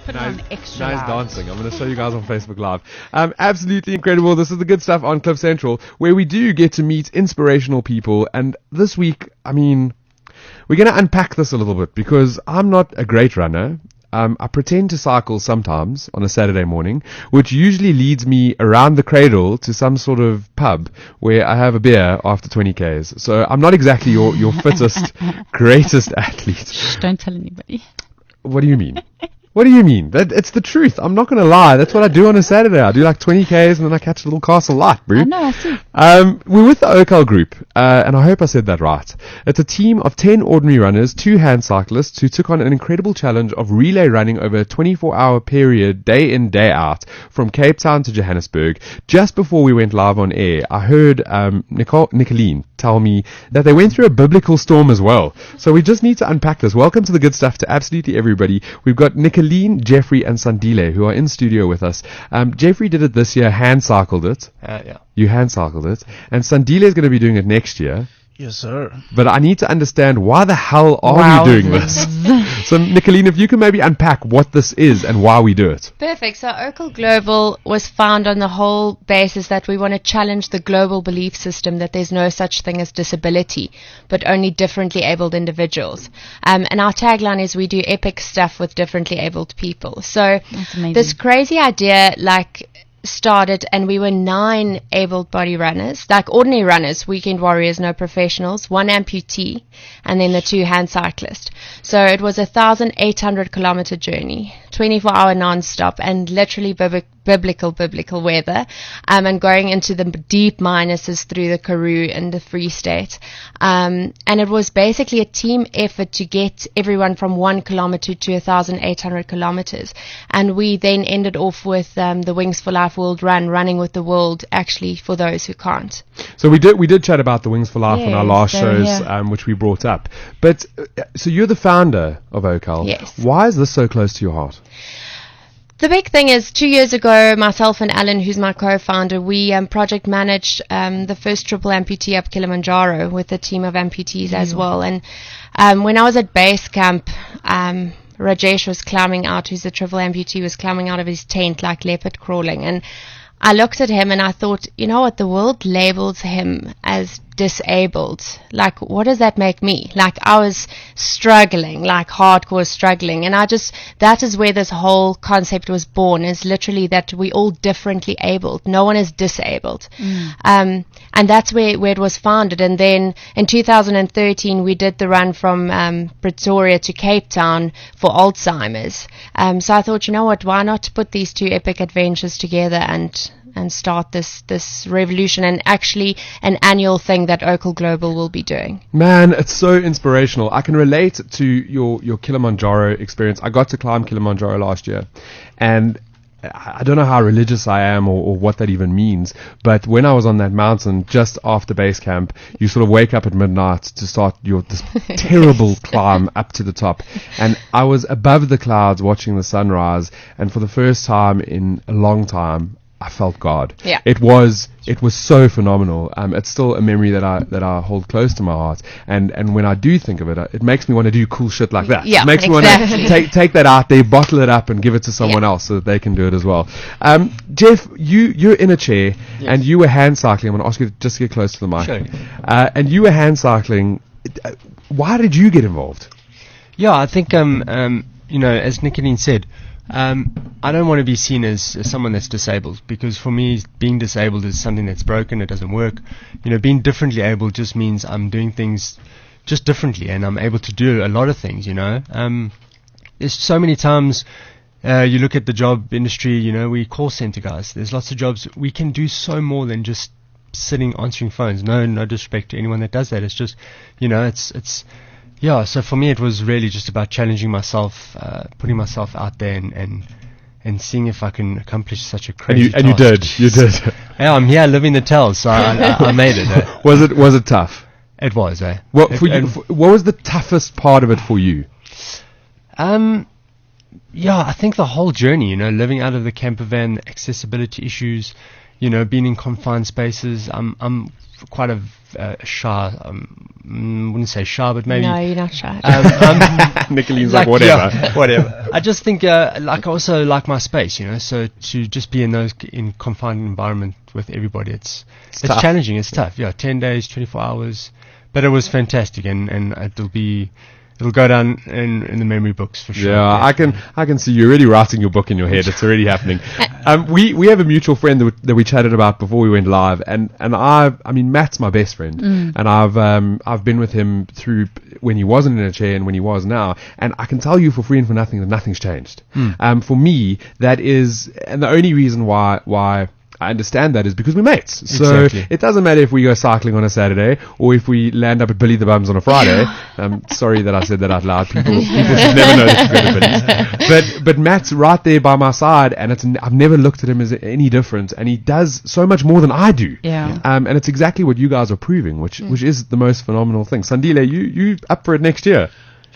Put it on extra Nice loud. dancing. I'm going to show you guys on Facebook Live. Absolutely incredible. This is the good stuff on Cliff Central, where we do get to meet inspirational people. And this week, I mean, we're going to unpack this a little bit because I'm not a great runner. I pretend to cycle sometimes on a Saturday morning, which usually leads me around the cradle to some sort of pub where I have a beer after 20 Ks. So I'm not exactly your fittest, greatest athlete. Shh, don't tell anybody. What do you mean? What do you mean? It's the truth. I'm not going to lie. That's what I do on a Saturday. I do like 20 Ks and then I catch a little Castle Light, bro. I know, I see. We're with the OCAL group, and I hope I said that right. It's a team of 10 ordinary runners, 2 hand cyclists who took on an incredible challenge of relay running over a 24-hour period, day in, day out, from Cape Town to Johannesburg. Just before we went live on air, I heard Nicoline tell me that they went through a biblical storm as well. So we just need to unpack this. Welcome to the good stuff to absolutely everybody. We've got Nicoline, Jeffrey, and Sandile who are in studio with us. Jeffrey did it this year, hand cycled it. Yeah. You hand cycled it. And Sandile is going to be doing it next year. Yes, sir. But I need to understand, why the hell are you doing this? So, Nicoline, if you can maybe unpack what this is and why we do it. Perfect. So OCAL Global was found on the whole basis that we want to challenge the global belief system that there's no such thing as disability, but only differently abled individuals. And our tagline is we do epic stuff with differently abled people. So That's amazing. this crazy idea started, and we were 9 able-bodied runners, like ordinary runners, weekend warriors, no professionals, 1 amputee, and then the 2 hand cyclists. So it was a 1,800 kilometer journey, 24-hour non-stop, and literally biblical weather, and going into the deep minuses through the Karoo and the Free State. And it was basically a team effort to get everyone from 1 kilometer to 1,800 kilometers. And we then ended off with the Wings for Life World Run, running with the world, actually, for those who can't. So we did chat about the Wings for Life on our Yes, last they're shows, here. which we brought up. But so you're the founder of OCAL. Yes. Why is this so close to your heart? The big thing is, 2 years ago, myself and Alan, who's my co-founder, we project managed the first triple amputee up Kilimanjaro with a team of amputees as well. And when I was at base camp, Rajesh was climbing out, who's a triple amputee, was climbing out of his tent like leopard crawling. And I looked at him and I thought, you know what, the world labels him as disabled. Like, what does that make me? Like, I was struggling, like hardcore struggling. And that is where this whole concept was born, is literally that we all differently abled. No one is disabled. And that's where it was founded. And then in 2013, we did the run from Pretoria to Cape Town for Alzheimer's. So I thought, you know what, why not put these 2 epic adventures together and start this revolution, and actually an annual thing that OCAL Global will be doing. Man, it's so inspirational. I can relate to your Kilimanjaro experience. I got to climb Kilimanjaro last year, and I don't know how religious I am or what that even means, but when I was on that mountain just after base camp, you sort of wake up at midnight to start this terrible climb up to the top. And I was above the clouds watching the sunrise, and for the first time in a long time, I felt God. Yeah. It was so phenomenal. It's still a memory that I hold close to my heart. And when I do think of it, it makes me want to do cool shit like that. Yeah, It makes me want to take that out there, bottle it up, and give it to someone else so that they can do it as well. Jeff, you're in a chair, and you were hand cycling. I'm going to ask you just to get close to the mic. Sure. And you were hand cycling. Why did you get involved? Yeah, I think, as Nicoline said, I don't want to be seen as someone that's disabled, because for me, being disabled is something that's broken, it doesn't work. Being differently able just means I'm doing things just differently, and I'm able to do a lot of things, There's so many times, you look at the job industry, we call center guys. There's lots of jobs. We can do so more than just sitting answering phones. No disrespect to anyone that does that. It's just, yeah, so for me it was really just about challenging myself, putting myself out there and seeing if I can accomplish such a crazy And you task. did. Yeah, I'm here living the tale, so I made it. Was it tough? It was, What was the toughest part of it for you? Yeah, I think the whole journey, living out of the camper van, accessibility issues, being in confined spaces. I'm quite a shy, wouldn't say shy, but maybe. No, you're not shy. Nicoline's like, whatever. Yeah, whatever. I just think, I also like my space, so to just be in confined environment with everybody, it's tough. challenging, it's tough. Yeah, 10 days, 24 hours, but it was fantastic, and it'll go down in the memory books for sure. Yeah, I can see you already writing your book in your head. It's already happening. We have a mutual friend that we chatted about before we went live, and I mean Matt's my best friend, and I've been with him through when he wasn't in a chair and when he was now, and I can tell you for free and for nothing that nothing's changed. For me, that is, and the only reason why I understand that is because we're mates. So Exactly. it doesn't matter if we go cycling on a Saturday or if we land up at Billy the Bums on a Friday. I'm sorry that I said that out loud. People should never know that you go to Billy's. But Matt's right there by my side, and I've never looked at him as any different, and he does so much more than I do. Yeah. And it's exactly what you guys are proving, which is the most phenomenal thing. Sandile, you up for it next year?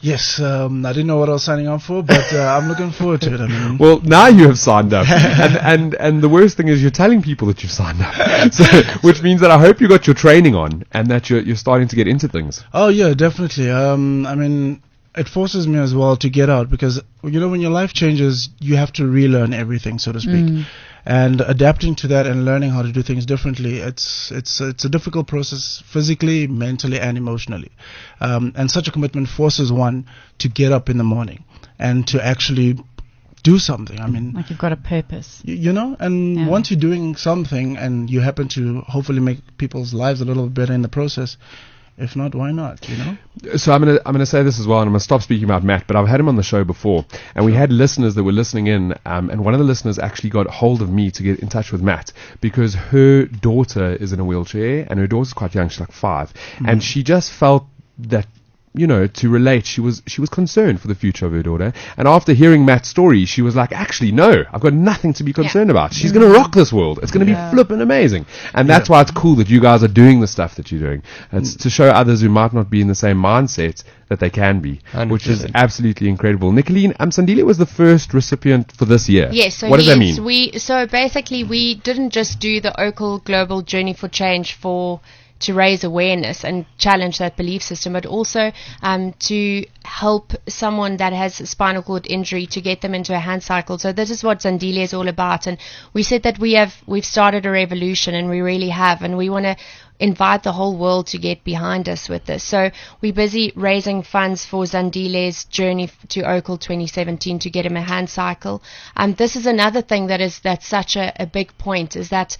Yes, I didn't know what I was signing up for, but I'm looking forward to it. I mean, Well, now you have signed up, and the worst thing is you're telling people that you've signed up, so, which means that I hope you got your training on and that you're starting to get into things. oh yeah, definitely. I mean, it forces me as well to get out because when your life changes, you have to relearn everything, so to speak. And adapting to that and learning how to do things differently, it's a difficult process physically, mentally, and emotionally. And such a commitment forces one to get up in the morning and to actually do something. I mean, Like you've got a purpose. and once you're doing something and you happen to hopefully make people's lives a little bit better in the process, if not, why not? So I'm gonna say this as well, and I'm gonna stop speaking about Matt, but I've had him on the show before, and we had listeners that were listening in, and one of the listeners actually got hold of me to get in touch with Matt because her daughter is in a wheelchair, and her daughter's quite young, she's like 5, and she just felt that, to relate, she was concerned for the future of her daughter. And after hearing Matt's story, she was like, actually, no, I've got nothing to be concerned about. She's going to rock this world. It's going to be flipping amazing. And that's why it's cool that you guys are doing the stuff that you're doing. It's to show others who might not be in the same mindset that they can be, 100%. which is absolutely incredible. Nicoline, Sandile was the first recipient for this year. Yes, so what does that mean? So basically we didn't just do the OCAL Global Journey for Change to raise awareness and challenge that belief system, but also to help someone that has a spinal cord injury to get them into a hand cycle. So this is what Zandile is all about, and we said that we've started a revolution, and we really have, and we want to invite the whole world to get behind us with this. So we're busy raising funds for Zandile's journey to OCAL 2017 to get him a hand cycle. This is another thing that's such a big point, is that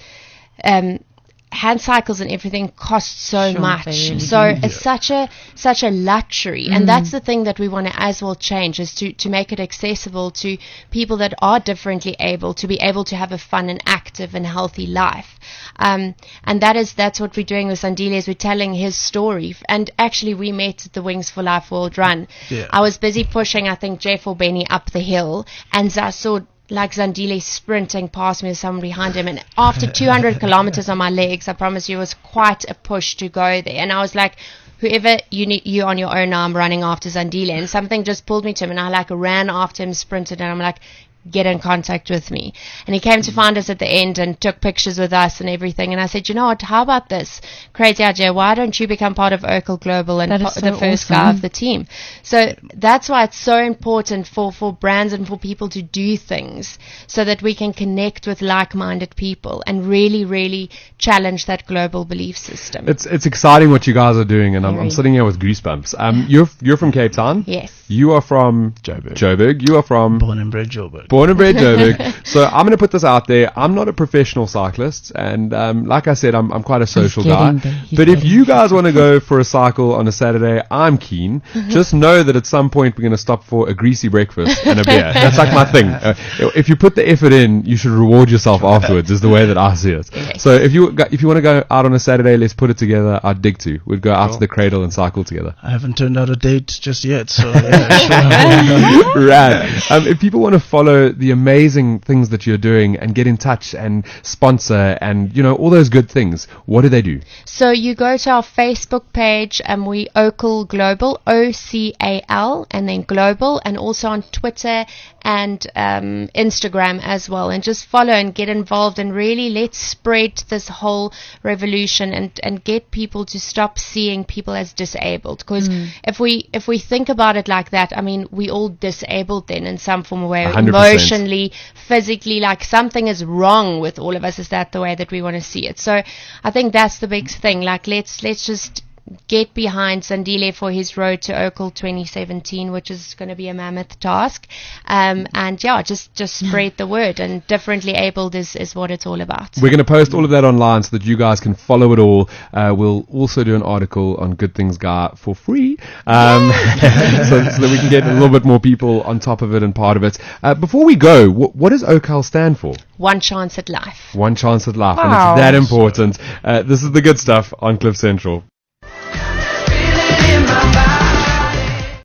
hand cycles and everything cost so much. Really So do. it's such a luxury, and that's the thing that we want to as well change, is to make it accessible to people that are differently able to be able to have a fun and active and healthy life. And that's what we're doing with Sandile, is we're telling his story. And actually we met at the Wings for Life World Run. Yeah. I was busy pushing, I think, Jeff or Benny up the hill, and I saw like Zandile sprinting past me with someone behind him, and after 200 kilometers on my legs, I promise you, it was quite a push to go there. And I was like, whoever you on your own now, I'm running after Zandile. And something just pulled me to him, and I ran after him, sprinted, and I'm like, get in contact with me. And he came to find us at the end and took pictures with us and everything. And I said, what, how about this crazy idea? Why don't you become part of OCAL Global and That is so the first awesome. guy of the team? So that's why it's so important for brands and for people to do things so that we can connect with like-minded people and really, really challenge that global belief system. It's exciting what you guys are doing, and I'm Very. sitting here with goosebumps. You're from Cape Town. Yes. You are from Joburg. You are from born and bred Joburg. Born and bred Joburg. So I'm going to put this out there. I'm not a professional cyclist, and like I said, I'm quite a social guy. But if you guys want to go for a cycle on a Saturday, I'm keen. Just know that at some point we're going to stop for a greasy breakfast and a beer. That's like my thing. If you put the effort in, you should reward yourself afterwards, is the way that I see it. Yes. So if you want to go out on a Saturday, let's put it together. I'd dig to. We'd go out to the cradle and cycle together. I haven't turned out a date just yet, so yeah, sure. Right. If people want to follow the amazing things that you're doing and get in touch and sponsor and all those good things, what do they do? So you go to our Facebook page, and we OCAL Global, OCAL, and then Global, and also on Twitter and Instagram as well, and just follow and get involved, and really let's spread this whole revolution and get people to stop seeing people as disabled, because if we think about it like like that, I mean, we all disabled then in some form of way, 100%. emotionally, physically, like something is wrong with all of us. Is that the way that we want to see it? So I think that's the big thing. Like, let's just get behind Sandile for his road to OCAL 2017, which is going to be a mammoth task. And yeah, just spread the word, and differently abled is what it's all about. We're going to post all of that online so that you guys can follow it all. We'll also do an article on Good Things Guy for free, so that we can get a little bit more people on top of it and part of it. Before we go, what does OCAL stand for? One chance at life. One chance at life, Wow. and it's that important. This is the good stuff on Cliff Central. In my mind.